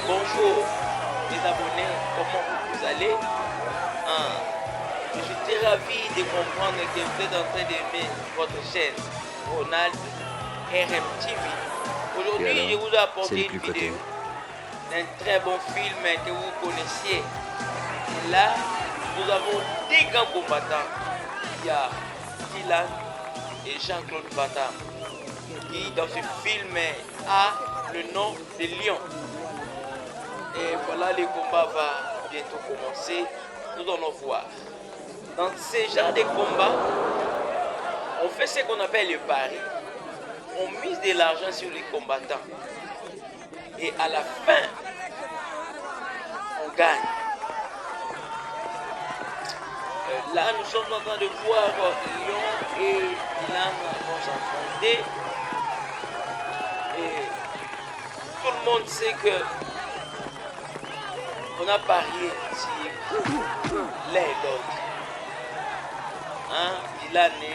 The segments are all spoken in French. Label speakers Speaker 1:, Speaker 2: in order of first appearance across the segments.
Speaker 1: Bonjour les abonnés, comment vous allez? Je suis très ravi de comprendre que vous êtes en train d'aimer votre chaîne Ronald RMTV. Aujourd'hui, je vous ai apporté une vidéo d'un très bon film que vous connaissiez. Et là, nous avons des grands combattants. Il y a Dylan et Jean-Claude Van Damme qui, dans ce film, a le nom de Lion. Et voilà, le combat va bientôt commencer. Nous allons voir. Dans ce genre de combat, on fait ce qu'on appelle le pari. On mise de l'argent sur les combattants. Et à la fin, on gagne. Là, nous sommes en train de voir Lion et Dylan vont s'affronter. Et tout le monde sait que on a parié sur l'un et l'autre. Hein? Dylan et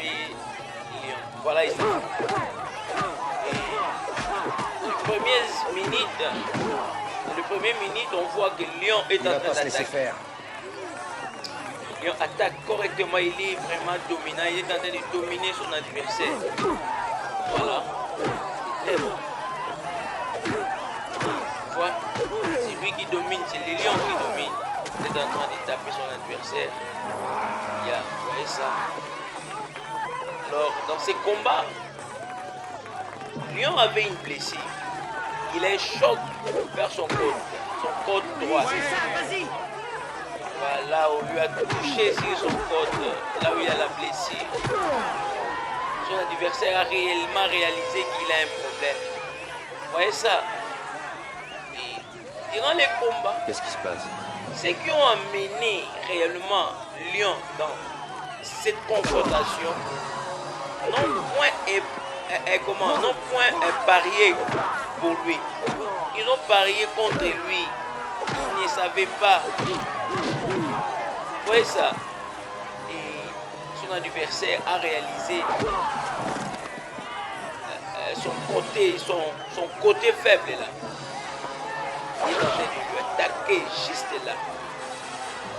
Speaker 1: Lion. Voilà, ils sont. Et les premières minutes, on voit que Lion est en train d'attaquer. Lion attaque correctement, il est vraiment dominant, il est en train de dominer son adversaire. Voilà, c'est très bon. Voilà. C'est lui qui domine, c'est le lion qui domine. Il est en train de taper son adversaire. Vous voyez ça. Alors, dans ces combats, Lion avait une blessure. Il a un choc vers son côte droite. Voilà, on lui a touché sur son côte, là où il a la blessure. Son adversaire a réellement réalisé qu'il a un problème. Vous voyez ça? Et durant les combats,
Speaker 2: qu'est-ce qui se passe?
Speaker 1: ceux qui ont amené réellement Lion dans cette confrontation n'ont point parié pour lui. Ils ont parié contre lui. Ils ne savaient pas. Vous voyez ça? Et son adversaire a réalisé son côté faible là. Il est en train de lui attaquer juste là.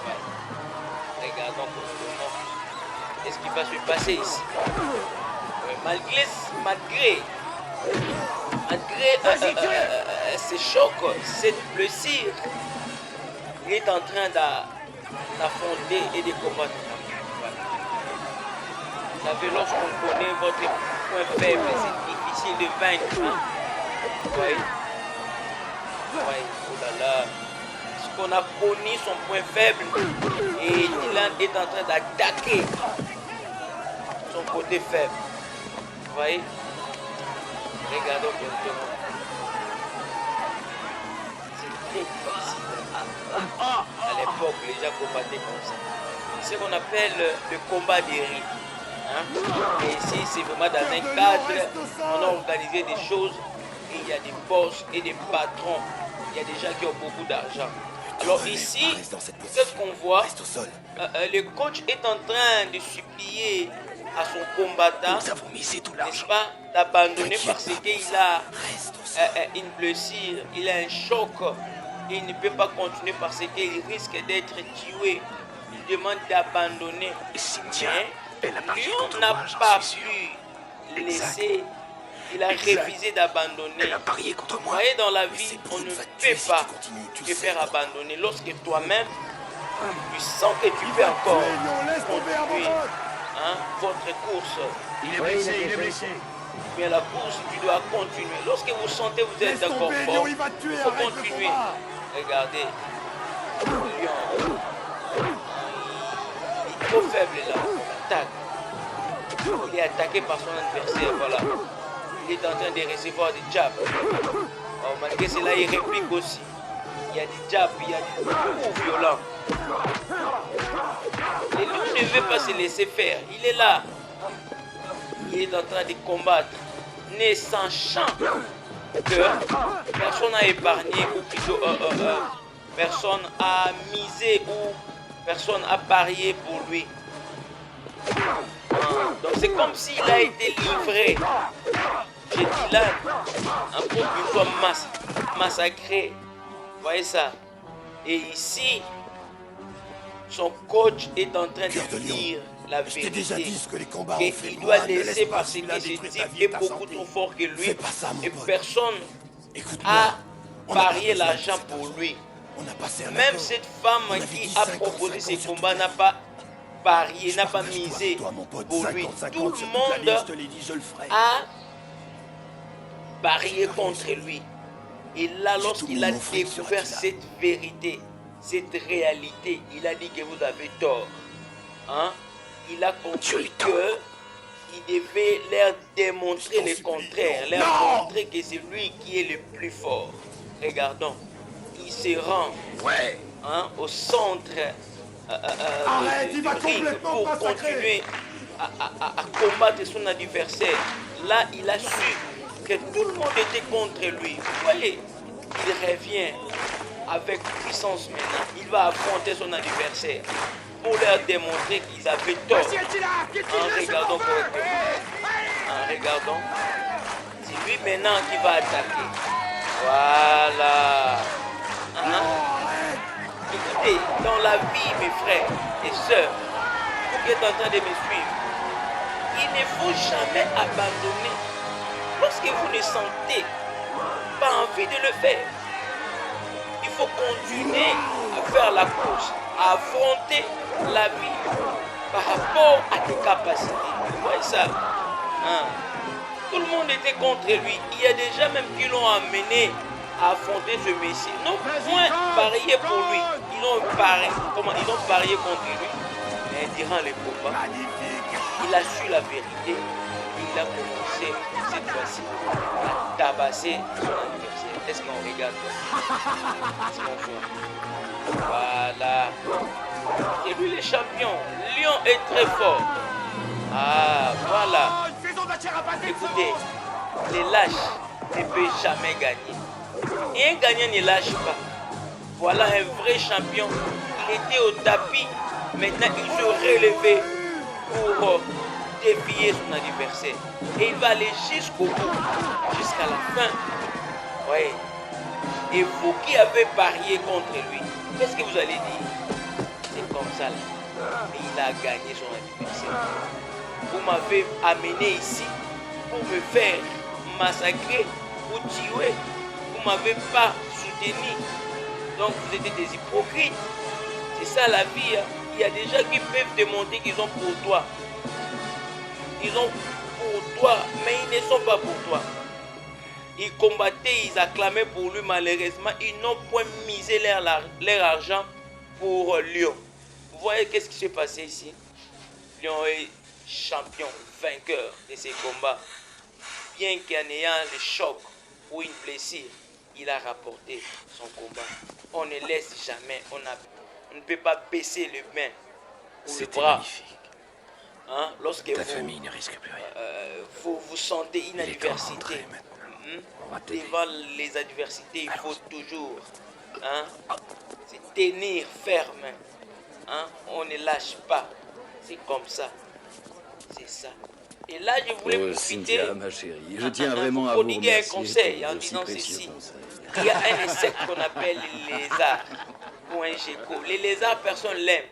Speaker 1: Ouais. Regardons qu'est-ce qui va se passer ici. Ouais, malgré ces chocs, cette blessure, il est en train d'affronter et de combattre. Vous savez, lorsqu'on connaît votre point faible, c'est difficile de vaincre. Hein? Oui. Oui, oh là là. Parce qu'on a connu son point faible et Dylan est en train d'attaquer son côté faible. Vous voyez? Regardons maintenant. C'est très difficile. À l'époque, les gens combattaient comme ça. C'est ce qu'on appelle le combat des riz. Hein? Et ici, c'est vraiment dans un cadre, on a organisé des choses et il y a des boss et des patrons. Il y a des gens qui ont beaucoup d'argent. Alors ici, qu'est-ce qu'on voit? Le coach est en train de supplier à son combattant, n'est-ce pas, d'abandonner parce qu'il a une blessure, il a un choc. Il ne peut pas continuer parce qu'il risque d'être tué. Il demande d'abandonner. Lion n'a pas pu laisser. Il a refusé d'abandonner. Vous voyez, dans la vie, on ne peut pas te faire abandonner. Lorsque toi-même, tu sens que tu peux encore continuer votre course.
Speaker 3: Il est blessé,
Speaker 1: Mais la course, tu dois continuer. Lorsque vous sentez que vous êtes encore fort, il faut continuer. Regardez, Lion, il est trop faible là, il attaque. Il est attaqué par son adversaire, voilà. Il est en train de recevoir des jabs. Oh, malgré cela, il réplique aussi. Il y a des jabs, il y a des coups violents. Et lui ne veut pas se laisser faire. Il est là. Il est en train de combattre. Ne sachant que personne n'a épargné ou plutôt personne a misé ou personne a parié pour lui. Donc c'est comme s'il a été livré chez Dylan pour qu'il soit massacré Voyez ça. Et ici, son coach est en train
Speaker 3: Cœur
Speaker 1: de
Speaker 3: de lion,
Speaker 1: dire la
Speaker 3: je t'ai déjà
Speaker 1: vérité.
Speaker 3: dit ce que les combats ont fait
Speaker 1: Il
Speaker 3: de
Speaker 1: doit
Speaker 3: moi. Ne
Speaker 1: laisser
Speaker 3: laisse pas
Speaker 1: parce que
Speaker 3: celui-là
Speaker 1: ce
Speaker 3: détruire ta
Speaker 1: type
Speaker 3: vie et
Speaker 1: est
Speaker 3: ta
Speaker 1: beaucoup
Speaker 3: santé.
Speaker 1: trop fort que lui.
Speaker 3: Fais pas ça, mon
Speaker 1: Et
Speaker 3: pote.
Speaker 1: personne
Speaker 3: Écoute-moi.
Speaker 1: a
Speaker 3: On n'a pas
Speaker 1: parié
Speaker 3: besoin de
Speaker 1: l'argent
Speaker 3: cet
Speaker 1: pour
Speaker 3: argent.
Speaker 1: lui.
Speaker 3: On a passé un
Speaker 1: Même
Speaker 3: accord.
Speaker 1: cette
Speaker 3: On
Speaker 1: femme
Speaker 3: avait
Speaker 1: qui
Speaker 3: dit
Speaker 1: a
Speaker 3: 50,
Speaker 1: proposé
Speaker 3: 50
Speaker 1: ces
Speaker 3: sur
Speaker 1: combats
Speaker 3: toute la
Speaker 1: n'a
Speaker 3: vie.
Speaker 1: pas parié,
Speaker 3: Je
Speaker 1: n'a pas
Speaker 3: partage tout
Speaker 1: misé
Speaker 3: avec toi, mon pote.
Speaker 1: pour lui.
Speaker 3: 50,
Speaker 1: Tout
Speaker 3: 50
Speaker 1: le
Speaker 3: sur toute la vie,
Speaker 1: monde
Speaker 3: je te l'ai dit, je le ferai.
Speaker 1: a parié
Speaker 3: J'ai parié
Speaker 1: contre
Speaker 3: sur
Speaker 1: lui. Et là,
Speaker 3: J'ai
Speaker 1: lorsqu'il
Speaker 3: tout
Speaker 1: a
Speaker 3: mis mon fric sur
Speaker 1: découvert
Speaker 3: Attila.
Speaker 1: cette vérité, cette réalité, il a dit que vous avez tort. Hein? Il a compris que il devait leur démontrer
Speaker 3: Je t'en
Speaker 1: le
Speaker 3: supplie,
Speaker 1: contraire,
Speaker 3: non.
Speaker 1: leur
Speaker 3: Non.
Speaker 1: montrer que c'est lui qui est le plus fort. Regardons, il se rend
Speaker 3: Ouais.
Speaker 1: au centre
Speaker 3: Arrête, il va
Speaker 1: du ring
Speaker 3: complètement
Speaker 1: pour
Speaker 3: massacrer.
Speaker 1: continuer à combattre son adversaire. Là, il a su que tout le monde était contre lui. Vous voyez, il revient avec puissance maintenant. Il va affronter son adversaire pour leur démontrer qu'ils avaient tort. En regardant correctement. En regardant. C'est lui maintenant qui va attaquer. Voilà. Hein? Écoutez, dans la vie, mes frères et sœurs, vous qui êtes en train de me suivre, il ne faut jamais abandonner lorsque vous ne sentez pas envie de le faire. Il faut continuer à faire la course, à affronter la vie par rapport à tes capacités. Vous voyez ça? Hein? Tout le monde était contre lui. Il y a déjà même qui l'ont amené à affronter ce Messie. Non point parier pour lui. Ils ont parié contre lui. Mais durant les combats, il a su la vérité et il a commencé cette fois-ci à tabasser son adversaire. Est-ce qu'on regarde? Est-ce qu'on voit? Voilà. C'est lui le champion. Lion est très fort. Ah, voilà. Écoutez, les lâches ne peuvent jamais gagner. Et un gagnant ne lâche pas. Voilà un vrai champion. Il était au tapis. Maintenant, il se relevait pour défier son adversaire. Et il va aller jusqu'au bout, jusqu'à la fin. Oui. Et vous qui avez parié contre lui, qu'est-ce que vous allez dire? C'est comme ça là. Mais il a gagné son adversaire. Vous m'avez amené ici pour me faire massacrer ou tuer. Vous ne m'avez pas soutenu. Donc vous êtes des hypocrites. C'est ça la vie. Hein. Il y a des gens qui peuvent te montrer qu'ils ont pour toi. Ils ont pour toi, mais ils ne sont pas pour toi. Ils combattaient, ils acclamaient pour lui. Malheureusement, ils n'ont point misé leur argent pour Lion. Vous voyez qu'est-ce qui s'est passé ici? Lion est champion, vainqueur de ces combats. Bien qu'en ayant le choc ou une blessure, il a rapporté son combat. On ne laisse jamais, on ne peut pas baisser les mains ou le bras.
Speaker 3: Magnifique.
Speaker 1: Hein? Lorsque
Speaker 3: Ta famille ne risque plus rien.
Speaker 1: vous sentez une
Speaker 3: Il est temps de
Speaker 1: adversité,
Speaker 3: rentrer maintenant. On va t'aider.
Speaker 1: devant les adversités, il faut toujours se tenir ferme. Hein? On ne lâche pas. C'est comme ça. C'est ça. Et là, je voulais
Speaker 2: Oh,
Speaker 1: profiter,
Speaker 2: Cynthia, ma chérie, je tiens vraiment à vous
Speaker 1: prodiguer un
Speaker 2: remercier
Speaker 1: conseil
Speaker 2: pour
Speaker 1: en
Speaker 2: vos si
Speaker 1: disant
Speaker 2: précieux
Speaker 1: ceci.
Speaker 2: conseils.
Speaker 1: Il y a un insecte qu'on appelle les lézards ou un gecko. Les lézards, personne l'aime.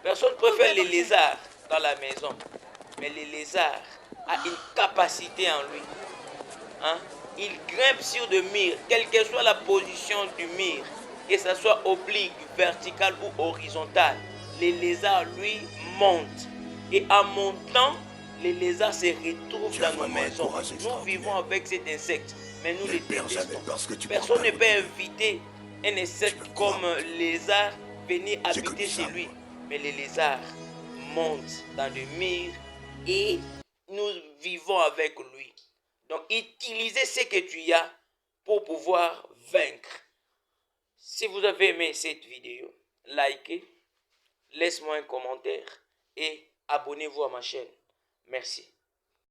Speaker 1: Personne préfère les lézards dans la maison. Mais les lézards ont une capacité en lui. Hein? Il grimpe sur des murs, quelle que soit la position du mur, que ce soit oblique, vertical ou horizontal. Les lézards, lui, montent. Et en montant, les lézards se retrouvent
Speaker 3: Tu as
Speaker 1: dans nos
Speaker 3: vraiment un
Speaker 1: maisons.
Speaker 3: courage
Speaker 1: Nous
Speaker 3: extraordinaire.
Speaker 1: vivons avec cet insecte, mais nous les
Speaker 3: perds jamais
Speaker 1: détestons.
Speaker 3: parce que tu
Speaker 1: Personne
Speaker 3: prends
Speaker 1: ne
Speaker 3: pas
Speaker 1: peut
Speaker 3: le
Speaker 1: inviter un insecte
Speaker 3: peux croire.
Speaker 1: comme lézard venir
Speaker 3: J'ai
Speaker 1: habiter
Speaker 3: connu
Speaker 1: chez
Speaker 3: ça,
Speaker 1: lui.
Speaker 3: moi.
Speaker 1: Mais les lézards montent dans le mur et nous vivons avec lui. Donc, utilisez ce que tu as pour pouvoir vaincre. Si vous avez aimé cette vidéo, likez, laisse-moi un commentaire et abonnez-vous à ma chaîne. Merci.